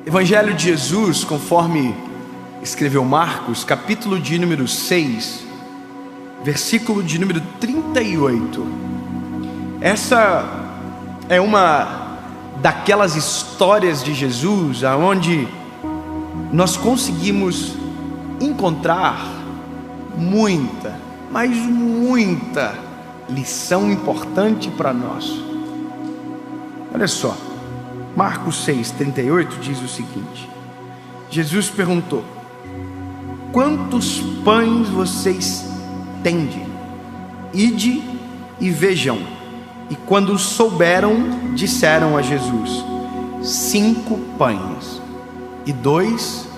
Evangelho de Jesus, conforme escreveu Marcos, capítulo de número 6, versículo de número 38. Essa é uma daquelas histórias de Jesus aonde nós conseguimos encontrar muita, mas muita lição importante para nós. Olha só, Marcos 6:38 diz o seguinte: Jesus perguntou: quantos pães vocês tende? Ide e vejam. E quando souberam, disseram a Jesus: 5 pães e 2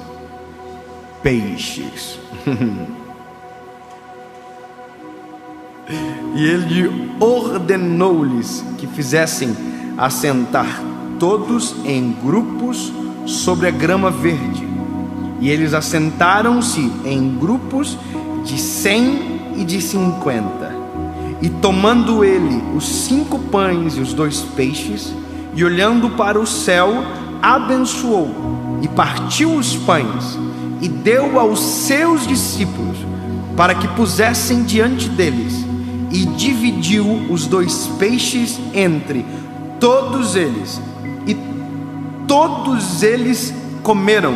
peixes. E ele ordenou-lhes que fizessem assentar todos em grupos sobre a grama verde. E eles assentaram-se em grupos de 100 e de 50. E tomando ele os 5 pães e os 2 peixes, e olhando para o céu, abençoou, e partiu os pães, e deu aos seus discípulos, para que pusessem diante deles, e dividiu os 2 peixes entre todos eles, e todos eles comeram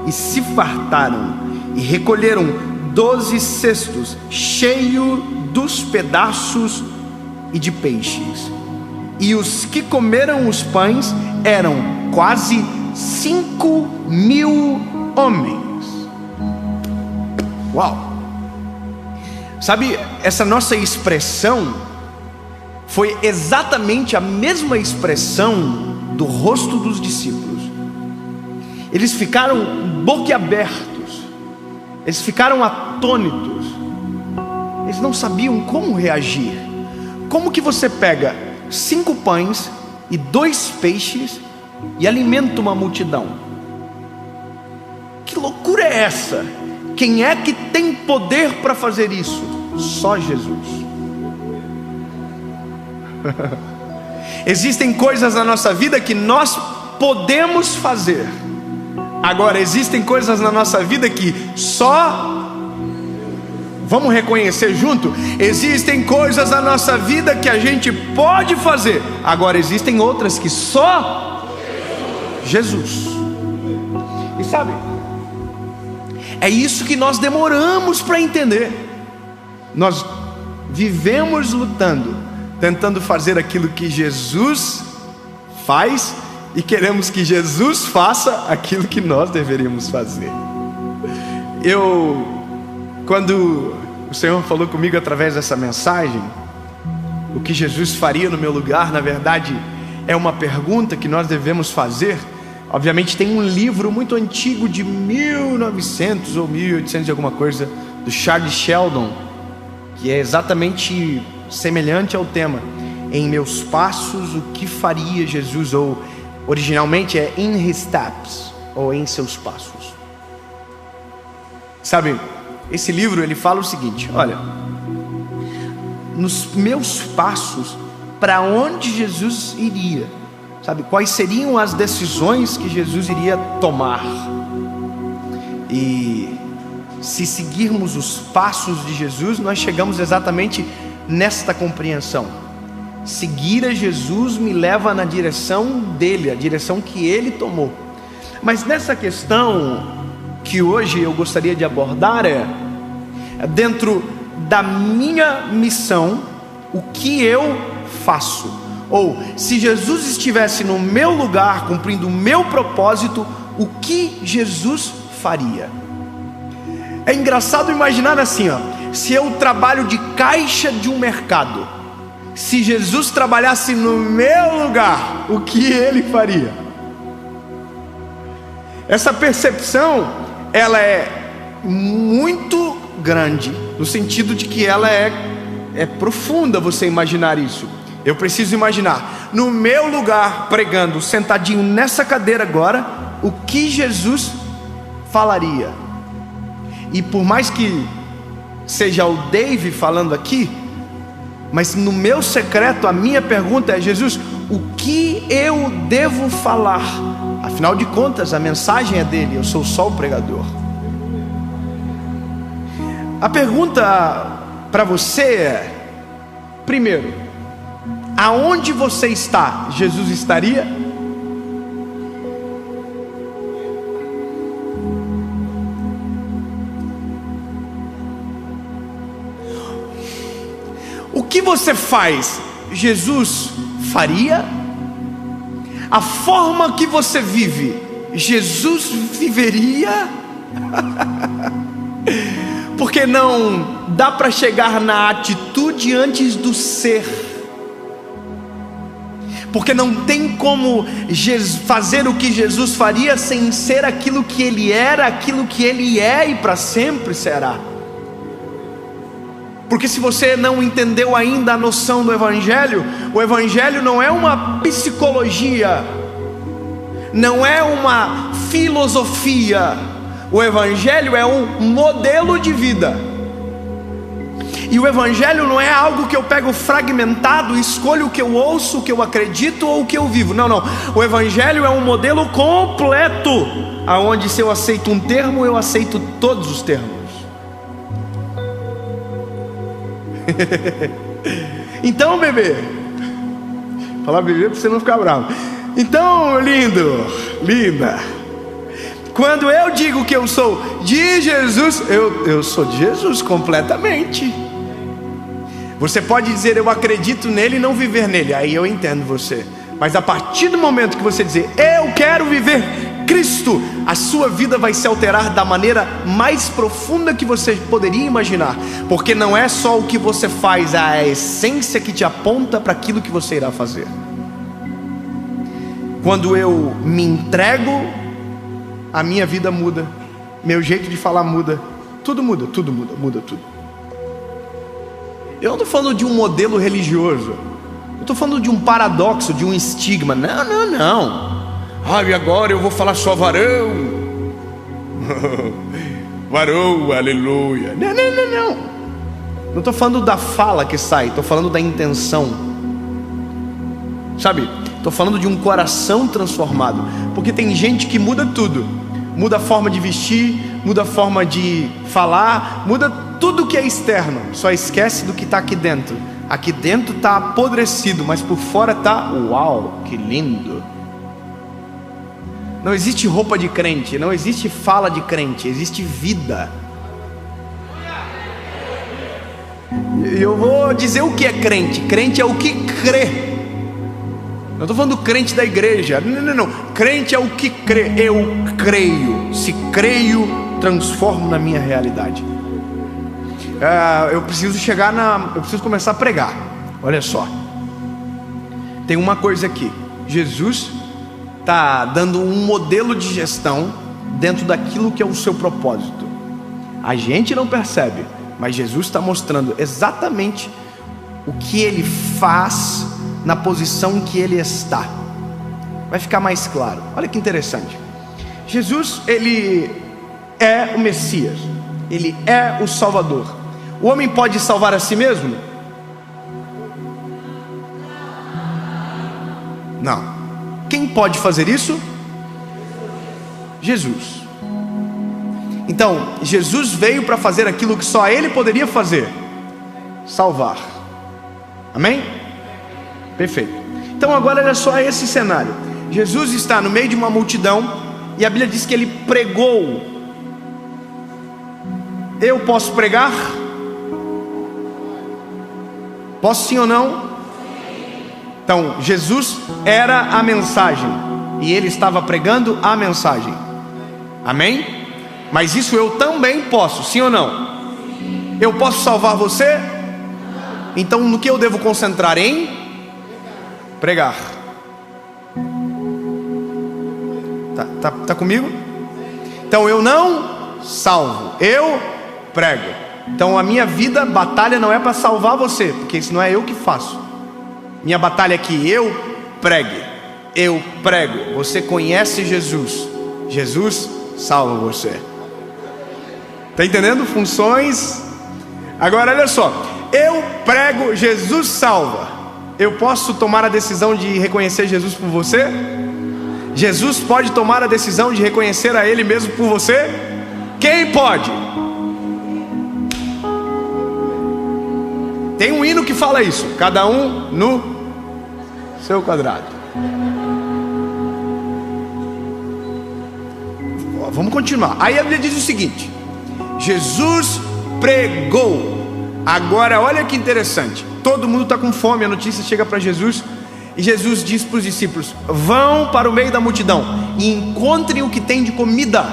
e se fartaram, e recolheram 12 cestos cheios dos pedaços e de peixes. E os que comeram os pães eram quase 5.000 homens. Uau! Sabe, essa nossa expressão foi exatamente a mesma expressão do rosto dos discípulos. Eles ficaram boquiabertos, eles ficaram atônitos, eles não sabiam como reagir. Como que você pega 5 pães e 2 peixes e alimenta uma multidão? Que loucura é essa? Quem é que tem poder para fazer isso? Só Jesus. Existem coisas na nossa vida que nós podemos fazer. Agora, existem coisas na nossa vida que só... Vamos reconhecer junto? Existem coisas na nossa vida que a gente pode fazer. Agora, existem outras que só Jesus. E sabe, é isso que nós demoramos para entender. Nós vivemos lutando, tentando fazer aquilo que Jesus faz, e queremos que Jesus faça aquilo que nós deveríamos fazer. Quando o Senhor falou comigo através dessa mensagem, o que Jesus faria no meu lugar, na verdade, é uma pergunta que nós devemos fazer. Obviamente tem um livro muito antigo de 1900 ou 1800 e alguma coisa, do Charles Sheldon, que é exatamente semelhante ao tema: em meus passos, o que faria Jesus? Ou originalmente é In His Steps, ou em seus passos. Sabe, esse livro ele fala o seguinte: olha, nos meus passos, para onde Jesus iria? Sabe, quais seriam as decisões que Jesus iria tomar? E se seguirmos os passos de Jesus, nós chegamos exatamente nesta compreensão: seguir a Jesus me leva na direção dele, a direção que ele tomou. Mas nessa questão que hoje eu gostaria de abordar é dentro da minha missão, o que eu faço? Ou se Jesus estivesse no meu lugar, cumprindo o meu propósito, o que Jesus faria? É engraçado imaginar assim, ó, se eu trabalho de caixa de um mercado, se Jesus trabalhasse no meu lugar, o que ele faria? Essa percepção, ela é muito grande, no sentido de que ela é profunda você imaginar isso. Eu preciso imaginar, no meu lugar, pregando, sentadinho nessa cadeira agora, o que Jesus falaria. E por mais que seja o Dave falando aqui, mas no meu secreto, a minha pergunta é: Jesus, o que eu devo falar Afinal de contas, a mensagem é dele, eu sou só o pregador. A pergunta para você é: primeiro, aonde você está, Jesus estaria? O que você faz, Jesus faria? A forma que você vive, Jesus viveria? Porque não dá para chegar na atitude antes do ser. Porque não tem como fazer o que Jesus faria sem ser aquilo que ele era, aquilo que ele é e para sempre será. Porque se você não entendeu ainda a noção do Evangelho, o Evangelho não é uma psicologia, não é uma filosofia, o Evangelho é um modelo de vida. E o Evangelho não é algo que eu pego fragmentado, escolho o que eu ouço, o que eu acredito ou o que eu vivo. Não, não. O Evangelho é um modelo completo, aonde se eu aceito um termo, eu aceito todos os termos. Então, bebê, falar bebê para você não ficar bravo. Então, lindo, linda, quando eu digo que eu sou de Jesus, eu sou de Jesus completamente. Você pode dizer eu acredito nele e não viver nele, aí eu entendo você. Mas a partir do momento que você dizer eu quero viver Cristo, a sua vida vai se alterar da maneira mais profunda que você poderia imaginar. Porque não é só o que você faz, é a essência que te aponta para aquilo que você irá fazer. Quando eu me entrego, a minha vida muda, meu jeito de falar muda, tudo muda, muda tudo. Eu não estou falando de um modelo religioso, eu estou falando de um paradoxo, de um estigma. Não. E agora eu vou falar só varão. Varão, aleluia. Não. Não estou falando da fala que sai, estou falando da intenção. Sabe? Estou falando de um coração transformado. Porque tem gente que muda tudo. Muda a forma de vestir, muda a forma de falar, muda tudo que é externo. Só esquece do que está aqui dentro. Aqui dentro está apodrecido, mas por fora está, uau, que lindo. Não existe roupa de crente, não existe fala de crente, existe vida. E eu vou dizer o que é crente. Crente é o que crê. Não estou falando do crente da igreja. Não. Crente é o que crê. Eu creio. Se creio, transformo na minha realidade. Eu preciso começar a pregar. Olha só. Tem uma coisa aqui. Jesus está dando um modelo de gestão dentro daquilo que é o seu propósito. A gente não percebe, mas Jesus está mostrando exatamente o que ele faz na posição que ele está. Vai ficar mais claro. Olha que interessante. Jesus, ele é o Messias, ele é o Salvador. O homem pode salvar a si mesmo? Não. Quem pode fazer isso? Jesus. Então, Jesus veio para fazer aquilo que só ele poderia fazer: salvar. Amém? Perfeito. Então agora olha só esse cenário. Jesus está no meio de uma multidão e a Bíblia diz que ele pregou. Eu posso pregar? Posso sim ou não? Então, Jesus era a mensagem e ele estava pregando a mensagem. Amém? Mas isso eu também posso, sim ou não? Eu posso salvar você? Então, no que eu devo concentrar? Em pregar. Tá comigo? Então, eu não salvo, eu prego. Então, a minha vida, batalha não é para salvar você, porque isso não é eu que faço. Minha batalha é que eu pregue. Eu prego. Você conhece Jesus. Jesus salva você. Está entendendo? Funções. Agora olha só. Eu prego, Jesus salva. Eu posso tomar a decisão de reconhecer Jesus por você? Jesus pode tomar a decisão de reconhecer a Ele mesmo por você? Quem pode? Tem um hino que fala isso, cada um no seu quadrado. Vamos continuar. Aí a Bíblia diz o seguinte: Jesus pregou. Agora olha que interessante, todo mundo está com fome, a notícia chega para Jesus, e Jesus diz para os discípulos: vão para o meio da multidão e encontrem o que tem de comida.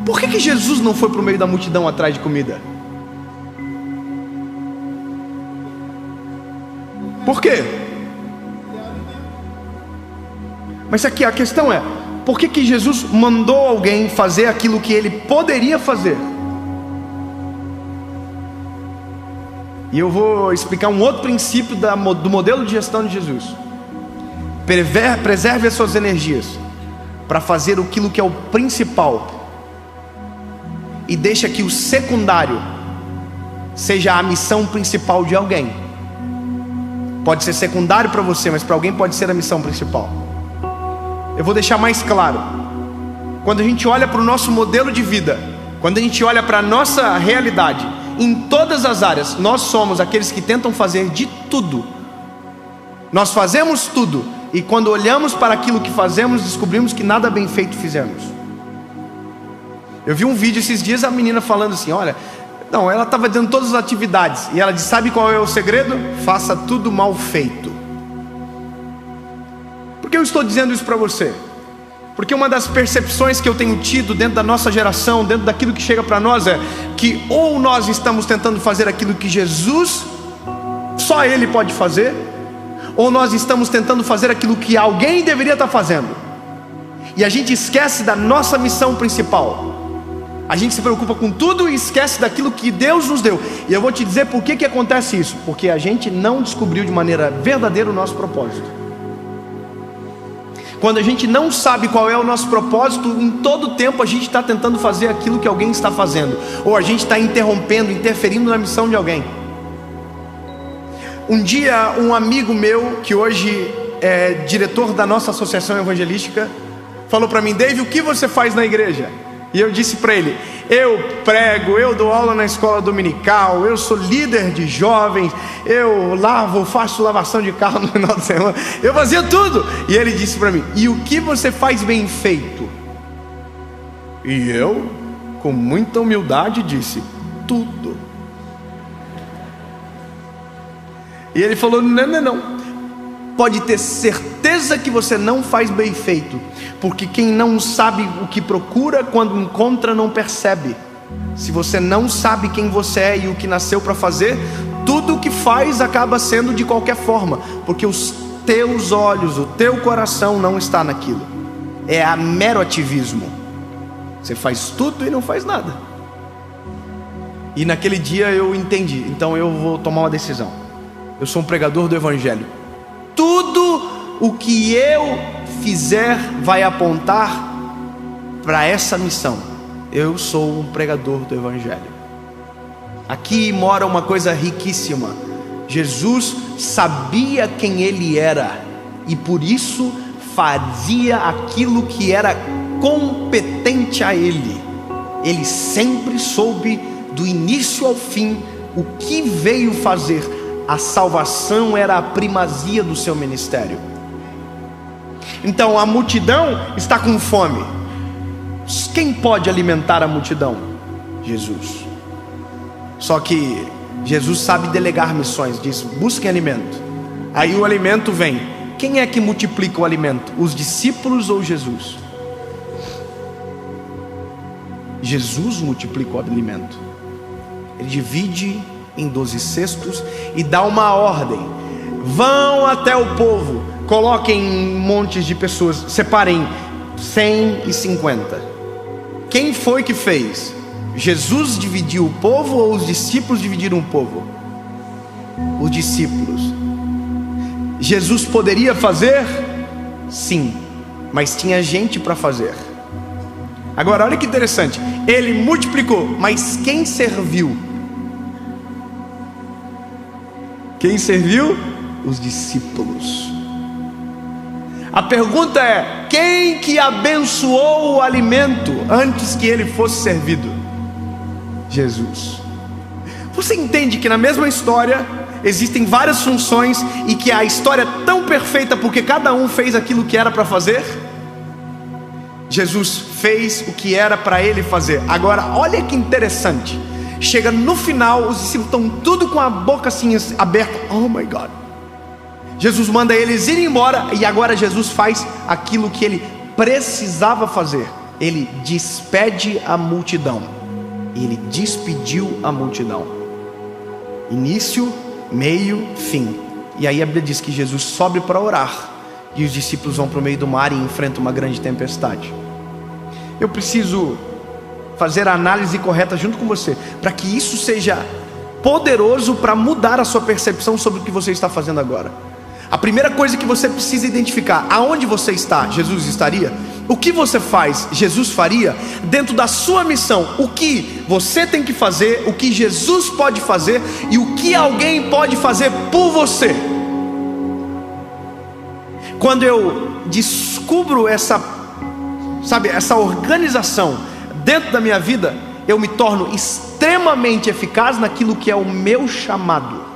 Por que Jesus não foi para o meio da multidão atrás de comida? Por quê? Mas aqui a questão é: por que Jesus mandou alguém fazer aquilo que ele poderia fazer? E eu vou explicar um outro princípio do modelo de gestão de Jesus. Preserve as suas energias para fazer aquilo que é o principal, e deixa que o secundário seja a missão principal de alguém. Pode ser secundário para você, mas para alguém pode ser a missão principal. Eu vou deixar mais claro. Quando a gente olha para o nosso modelo de vida, quando a gente olha para a nossa realidade, em todas as áreas, nós somos aqueles que tentam fazer de tudo. Nós fazemos tudo, e quando olhamos para aquilo que fazemos, descobrimos que nada bem feito fizemos. Eu vi um vídeo esses dias, a menina falando assim, olha, não, ela estava dando todas as atividades, e ela disse, sabe qual é o segredo? Faça tudo mal feito. Por que eu estou dizendo isso para você? Porque uma das percepções que eu tenho tido dentro da nossa geração, dentro daquilo que chega para nós, é que ou nós estamos tentando fazer aquilo que Jesus, só Ele pode fazer, ou nós estamos tentando fazer aquilo que alguém deveria estar fazendo, e a gente esquece da nossa missão principal. A gente se preocupa com tudo e esquece daquilo que Deus nos deu. E eu vou te dizer por que acontece isso. Porque a gente não descobriu de maneira verdadeira o nosso propósito. Quando a gente não sabe qual é o nosso propósito, em todo tempo a gente está tentando fazer aquilo que alguém está fazendo, ou a gente está interrompendo, interferindo na missão de alguém. Um dia um amigo meu, que hoje é diretor da nossa associação evangelística, falou para mim, Dave, o que você faz na igreja? E eu disse para ele, eu prego, eu dou aula na escola dominical, eu sou líder de jovens, eu faço lavação de carro no final de semana, eu fazia tudo. E ele disse para mim, e o que você faz bem feito? E eu, com muita humildade, disse, tudo. E ele falou, não. Pode ter certeza que você não faz bem feito, porque quem não sabe o que procura, quando encontra não percebe. Se você não sabe quem você é e o que nasceu para fazer, tudo o que faz acaba sendo de qualquer forma, porque os teus olhos, o teu coração não está naquilo. É a mero ativismo. Você faz tudo e não faz nada. E naquele dia eu entendi, então eu vou tomar uma decisão. Eu sou um pregador do Evangelho. Tudo o que eu fizer vai apontar para essa missão. Eu sou um pregador do Evangelho. Aqui mora uma coisa riquíssima. Jesus sabia quem Ele era, e por isso fazia aquilo que era competente a Ele. Ele sempre soube do início ao fim o que veio fazer. A salvação era a primazia do seu ministério. Então a multidão está com fome. Quem pode alimentar a multidão? Jesus. Só que Jesus sabe delegar missões. Diz, busquem alimento. Aí o alimento vem. Quem é que multiplica o alimento? Os discípulos ou Jesus? Jesus multiplica o alimento. Ele divide em 12 cestos e dá uma ordem: vão até o povo, coloquem montes de pessoas, separem 150. Quem foi que fez? Jesus dividiu o povo ou os discípulos dividiram o povo? Os discípulos. Jesus poderia fazer? Sim, mas tinha gente para fazer. Agora olha que interessante, ele multiplicou, mas quem serviu? Quem serviu? Os discípulos. A pergunta é: quem que abençoou o alimento antes que ele fosse servido? Jesus. Você entende que na mesma história existem várias funções e que a história é tão perfeita porque cada um fez aquilo que era para fazer? Jesus fez o que era para ele fazer. Agora, olha que interessante. Chega no final, os discípulos estão tudo com a boca assim aberta. Oh my God. Jesus manda eles irem embora e agora Jesus faz aquilo que ele precisava fazer. Ele despede a multidão. Ele despediu a multidão. Início, meio, fim. E aí a Bíblia diz que Jesus sobe para orar e os discípulos vão para o meio do mar e enfrentam uma grande tempestade. Eu preciso fazer a análise correta junto com você, para que isso seja poderoso para mudar a sua percepção sobre o que você está fazendo agora. A primeira coisa que você precisa identificar: aonde você está, Jesus estaria. O que você faz, Jesus faria. Dentro da sua missão, o que você tem que fazer, o que Jesus pode fazer e o que alguém pode fazer por você. Quando eu descubro essa organização dentro da minha vida, eu me torno extremamente eficaz naquilo que é o meu chamado.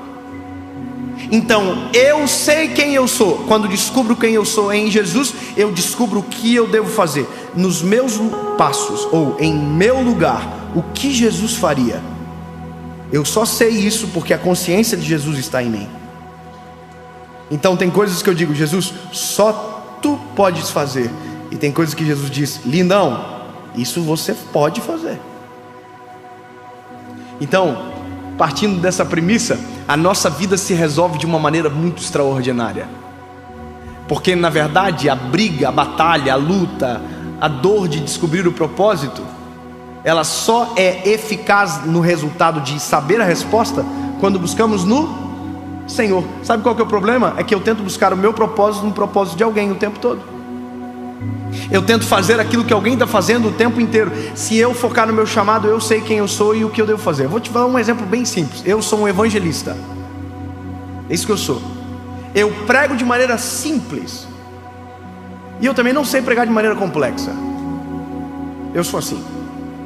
Então, eu sei quem eu sou. Quando descubro quem eu sou em Jesus, eu descubro o que eu devo fazer nos meus passos, ou em meu lugar, o que Jesus faria. Eu só sei isso porque a consciência de Jesus está em mim. Então tem coisas que eu digo: Jesus, só tu podes fazer. E tem coisas que Jesus diz: lindão, isso você pode fazer. Então, partindo dessa premissa, a nossa vida se resolve de uma maneira muito extraordinária. Porque na verdade a briga, a batalha, a luta, a dor de descobrir o propósito, ela só é eficaz no resultado de saber a resposta quando buscamos no Senhor. Sabe qual que é o problema? É que eu tento buscar o meu propósito no propósito de alguém o tempo todo. Eu tento fazer aquilo que alguém está fazendo o tempo inteiro. Se eu focar no meu chamado, eu sei quem eu sou e o que eu devo fazer. Vou te dar um exemplo bem simples. Eu sou um evangelista. É isso que eu sou. Eu prego de maneira simples. E eu também não sei pregar de maneira complexa. Eu sou assim.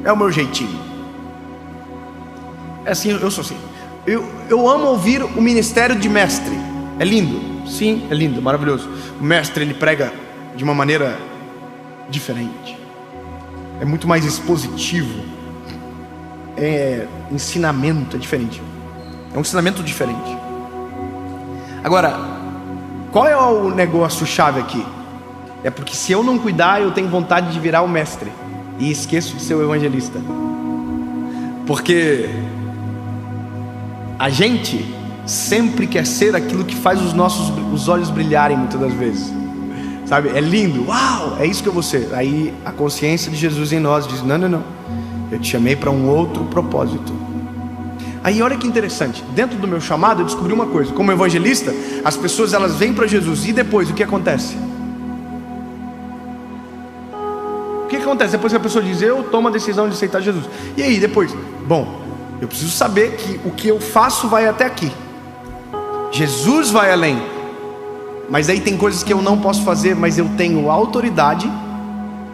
É o meu jeitinho. É assim, eu sou assim. Eu amo ouvir o ministério de mestre. É lindo. Sim, é lindo, maravilhoso. O mestre, ele prega de uma maneira diferente. É muito mais expositivo. É ensinamento, é diferente. É um ensinamento diferente. Agora, qual é o negócio chave aqui? É porque se eu não cuidar, eu tenho vontade de virar o mestre e esqueço de ser o evangelista. Porque a gente sempre quer ser aquilo que faz os olhos brilharem muitas das vezes. Sabe, é lindo, uau, é isso que eu vou ser. Aí a consciência de Jesus em nós diz: não, eu te chamei para um outro propósito. Aí olha que interessante, dentro do meu chamado eu descobri uma coisa: como evangelista, as pessoas elas vêm para Jesus e depois o que acontece? O que acontece depois que a pessoa diz: eu tomo a decisão de aceitar Jesus? E aí depois? Bom, eu preciso saber que o que eu faço vai até aqui. Jesus vai além. Mas aí tem coisas que eu não posso fazer, mas eu tenho autoridade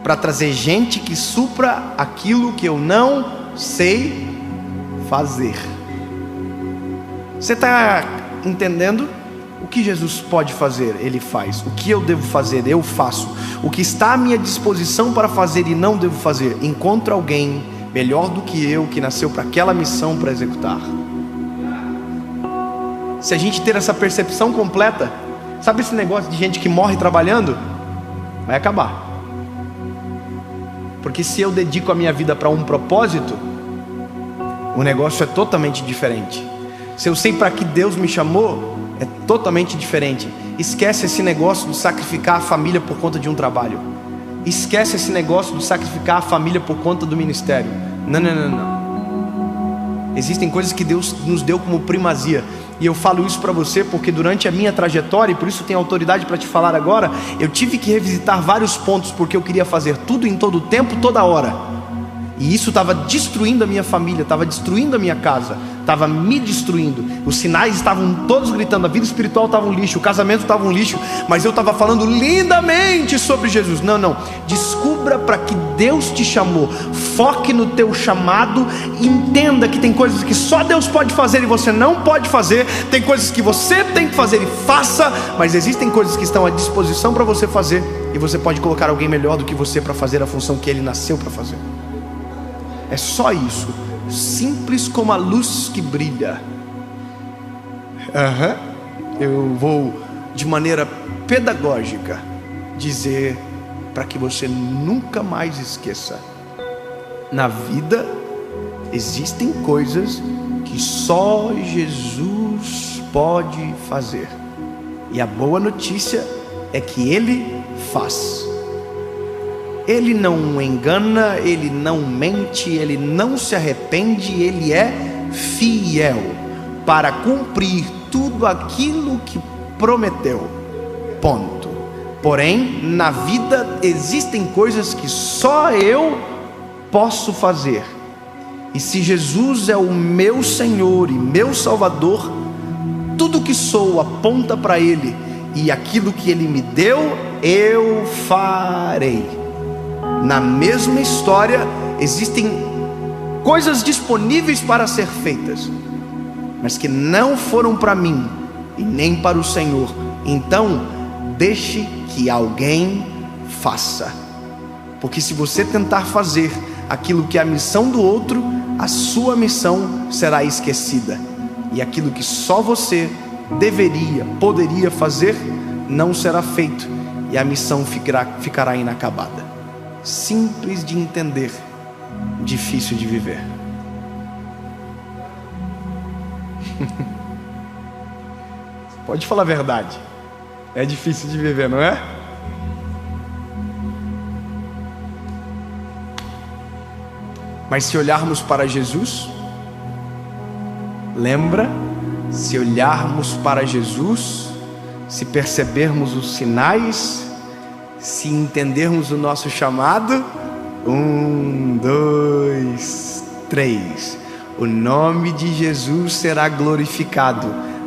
para trazer gente que supra aquilo que eu não sei fazer. Você está entendendo? O que Jesus pode fazer, Ele faz. O que eu devo fazer, eu faço. O que está à minha disposição para fazer e não devo fazer, encontro alguém melhor do que eu, que nasceu para aquela missão para executar. Se a gente ter essa percepção completa, sabe esse negócio de gente que morre trabalhando? Vai acabar. Porque se eu dedico a minha vida para um propósito, o negócio é totalmente diferente. Se eu sei para que Deus me chamou, é totalmente diferente. Esquece esse negócio de sacrificar a família por conta de um trabalho. Esquece esse negócio de sacrificar a família por conta do ministério. Não. Existem coisas que Deus nos deu como primazia. E eu falo isso para você porque durante a minha trajetória, e por isso tenho autoridade para te falar agora, eu tive que revisitar vários pontos porque eu queria fazer tudo em todo o tempo, toda hora. E isso estava destruindo a minha família, estava destruindo a minha casa, estava me destruindo. Os sinais estavam todos gritando, a vida espiritual estava um lixo, o casamento estava um lixo, mas eu estava falando lindamente sobre Jesus. Não, descubra para que Deus te chamou, foque no teu chamado, entenda que tem coisas que só Deus pode fazer e você não pode fazer, tem coisas que você tem que fazer e faça, mas existem coisas que estão à disposição para você fazer, e você pode colocar alguém melhor do que você para fazer a função que ele nasceu para fazer. É só isso, simples como a luz que brilha. Eu vou de maneira pedagógica dizer para que você nunca mais esqueça: na vida existem coisas que só Jesus pode fazer, e a boa notícia é que Ele faz. Ele não engana, Ele não mente, Ele não se arrepende, Ele é fiel para cumprir tudo aquilo que prometeu. Ponto. Porém, na vida existem coisas que só eu posso fazer. E se Jesus é o meu Senhor e meu Salvador, tudo que sou aponta para Ele, e aquilo que Ele me deu, eu farei. Na mesma história, existem coisas disponíveis para ser feitas, mas que não foram para mim e nem para o Senhor. Então, deixe que alguém faça. Porque se você tentar fazer aquilo que é a missão do outro, a sua missão será esquecida. E aquilo que só você poderia fazer, não será feito, e a missão ficará inacabada. Simples de entender, difícil de viver. Pode falar a verdade, é difícil de viver, não é? Mas se olharmos para Jesus, lembra? Se olharmos para Jesus, se percebermos os sinais, se entendermos o nosso chamado, 1, 2, 3, o nome de Jesus será glorificado.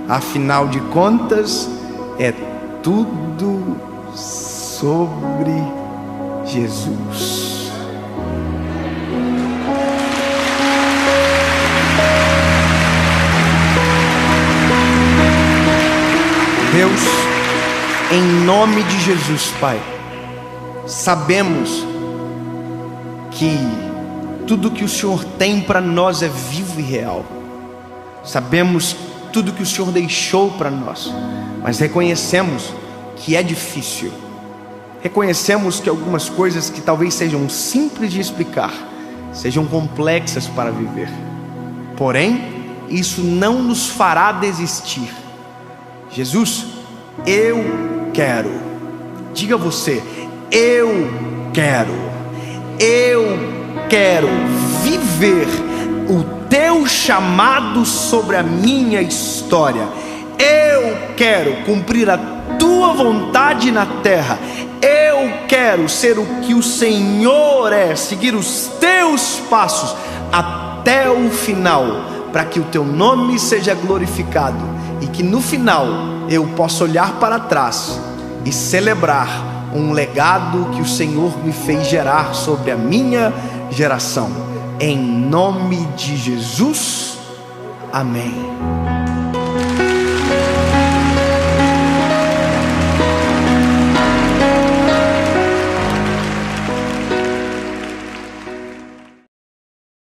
Afinal de contas, é tudo sobre Jesus. Deus, em nome de Jesus, Pai, sabemos que tudo que o Senhor tem para nós é vivo e real. Sabemos tudo que o Senhor deixou para nós, mas reconhecemos que é difícil. Reconhecemos que algumas coisas que talvez sejam simples de explicar, sejam complexas para viver. Porém, isso não nos fará desistir. Jesus, eu quero. Diga você: eu quero viver o teu chamado sobre a minha história. Eu quero cumprir a tua vontade na terra. Eu quero ser o que o Senhor é, seguir os teus passos até o final, para que o teu nome seja glorificado e que no final eu possa olhar para trás e celebrar um legado que o Senhor me fez gerar sobre a minha geração. Em nome de Jesus, amém.